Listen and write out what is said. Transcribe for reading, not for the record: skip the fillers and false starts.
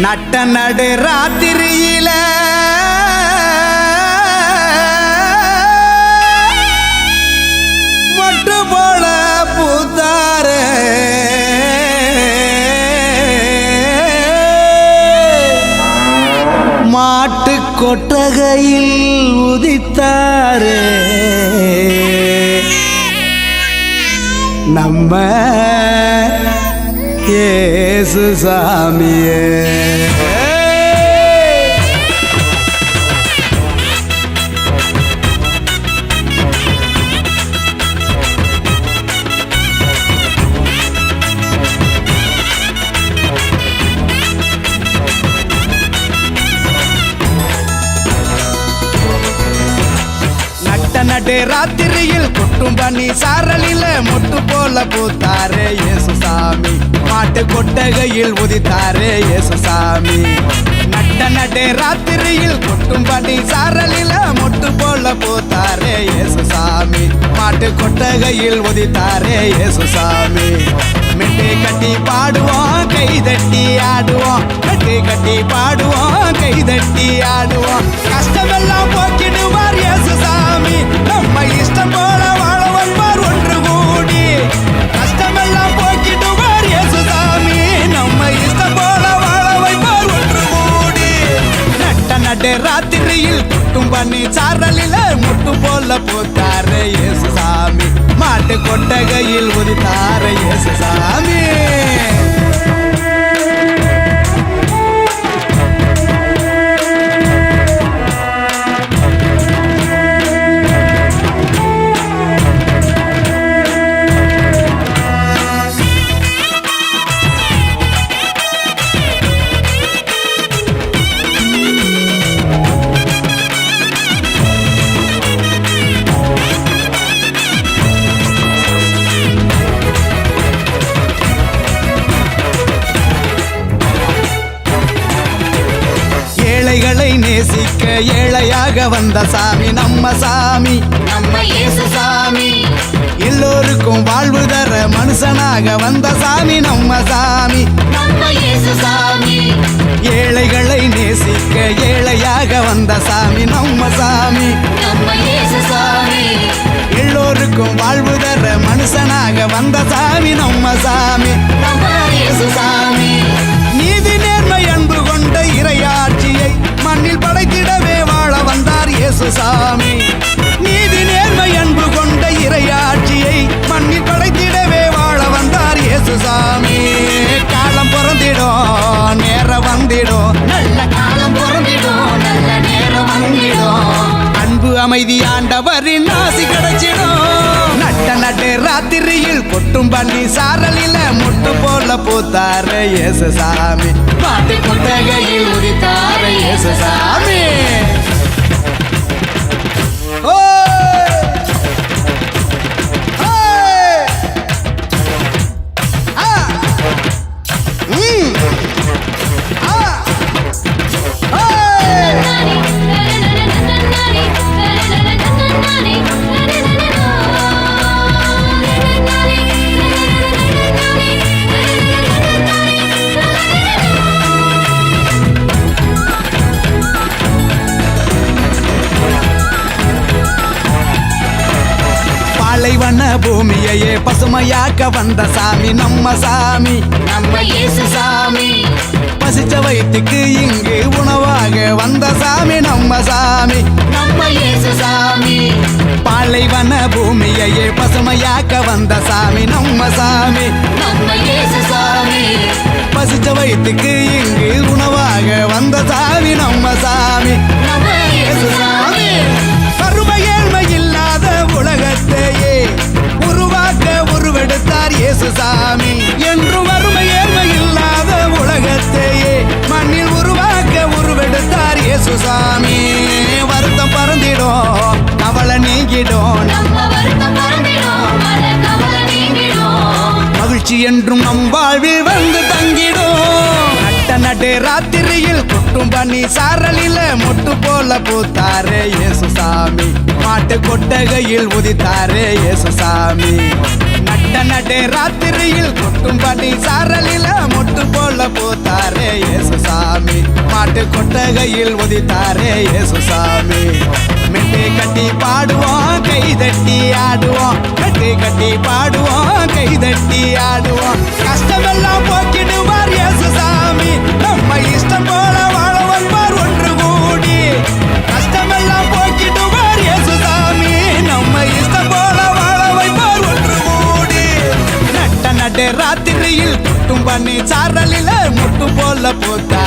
நட்ட நடு ராத்திரியில மொட்டு போல பூத்தாரே மாட்டு கொட்டகையில் உதித்தாரே நம்ம இயேசு சாமியே. நடு ராத்திரியில் கொட்டும் பண்ணி சாரலில மொட்டு போல பூத்தாரே இயேசு சாமி. மாட்டு கொட்டகையில் உதித்தாரே இயேசு சாமி. நடு ராத்திரியில் கொட்டும் பண்ணி சாரலில மொட்டு போல பூத்தாரே இயேசு சாமி. மாட்டு கொட்டகையில் உதித்தாரே இயேசு சாமி. மெட்டு கட்டி பாடுவோம் கை தட்டி ஆடுவோம். மெட்டு கட்டி பாடுவோம் கை தட்டி ஆடுவோம். கஷ்டமெல்லாம் போக்கிடுவார் இயேசு சாமி. நம்ம இஷ்டம் போல வாழ வைப்பார் ஒன்று கூடி. கஷ்டமெல்லாம் போக்கிடுவார் இயேசு சாமி. நம்ம இஷ்டம் போல வாழ வைப்பார் ஒன்று கூடி. நடு ராத்திரியில் கொட்டும் பண்ணி சாரலில முட்டு போல போத்தாரே இயேசு சாமி. மாட்டு கொட்டகையில் உதித்தாரே இயேசு சாமி. ஏழைகளை நேசிக்க ஏழையாக வந்த சாமி நம்ம சாமி. நம்ம இயேசு சாமி. எல்லோருக்கும் வாழ்வு தர மனுஷனாக வந்த சாமி நம்ம சாமி. நம்ம இயேசு சாமி. ஏழைகளை நேசிக்க ஏழையாக வந்த சாமி நம்ம சாமி. நம்ம இயேசு சாமி. எல்லோருக்கும் வாழ்வு தர மனுஷனாக வந்த சாமி நம்ம சாமி. நம்ம இயேசு சாமி. நீதி நேர்மை அன்பு கொண்ட இறையாட்சியை மண்ணில் படைத்திடவே வாழ வந்தார் இயேசு சாமி. நீதி நேர்மை அன்பு கொண்ட இறையாட்சியை மண்ணில் படைத்திடவே வாழ வந்தார் இயேசு சாமி. காலம் பிறந்திடும் நேரம் வந்திடும். நல்ல காலம் பிறந்திடும் நல்ல நேரம் வந்திடும். அன்பு அமைதி ஆண்டவரின் ஆசி கிடைச்சிடும். நடு ராத்திரியில் கொட்டும் பண்ணி சாரலில முட்டு போல பூத்தாரே இயேசு சாமி. மாட்டு கொட்டகையில் உதித்தாரே இயேசு சாமி. பாலைவன பூமியையே பசுமையாக்க வந்த சாமி நம்ம சாமி. நம்ம இயேசு சாமி. பசிச்ச வயிற்றுக்கு இங்கு உணவாக வந்த சாமி நம்ம சாமி. நம்ம இயேசு சாமி. பாலைவன பூமியையே பசுமையாக்க வந்த சாமி நம்ம சாமி. நம்ம இயேசு சாமி. பசிச்ச வயிற்றுக்கு இங்கு உணவாக வந்த சாமி நம்ம சாமி. நம்ம இயேசு சாமி. வறுமை ஏழ்மை இல்லாத உலகத்தையே உருவாக்க உருவெடுத்தார் இயேசு சாமி. என்று வறுமை ஏழ்மை இல்லாத உலகத்தையே மண்ணில் உருவாக்க உருவெடுத்தார் இயேசு சாமி. வருத்தம் பறந்திடும் கவலை நீங்கிடும். நம்ம வருத்தம் பறந்திடும் மன கவலை நீங்கிடும். மகிழ்ச்சி என்றும் நம் வாழ்வில் வந்து தங்கிடும். நடு ராத்திரியில் கொட்டும் பண்ணி சாரலில மொட்டு போல பூத்தாரே இயேசு சாமி. மாட்டு கொட்டகையில் உதித்தாரே இயேசு சாமி. நடு ராத்திரியில் கொட்டும் பண்ணி சாரலில மொட்டு போல பூத்தாரே இயேசு சாமி. கொட்டகையில் உதித்தாரே இயேசுசாமி. மெட்டு கட்டி பாடுவோம் கை தட்டி ஆடுவோம், மெட்டு கட்டி பாடுவோம் கை தட்டி ஆடுவோம். கஷ்டமெல்லாம் போக்கிடுவார் இயேசுசாமி, நம்ம இஷ்டம் போல வாழ வைப்பார் ஒன்று கூடி. கஷ்டமெல்லாம் போக்கிடுவார் இயேசுசாமி, நம்ம இஷ்டம் போல வாழ வைப்பார் ஒன்று கூடி. நட்ட நடு ராத்திரியில் குட்டும் பண்ணி சாரலில முட்டு போல பூத்தா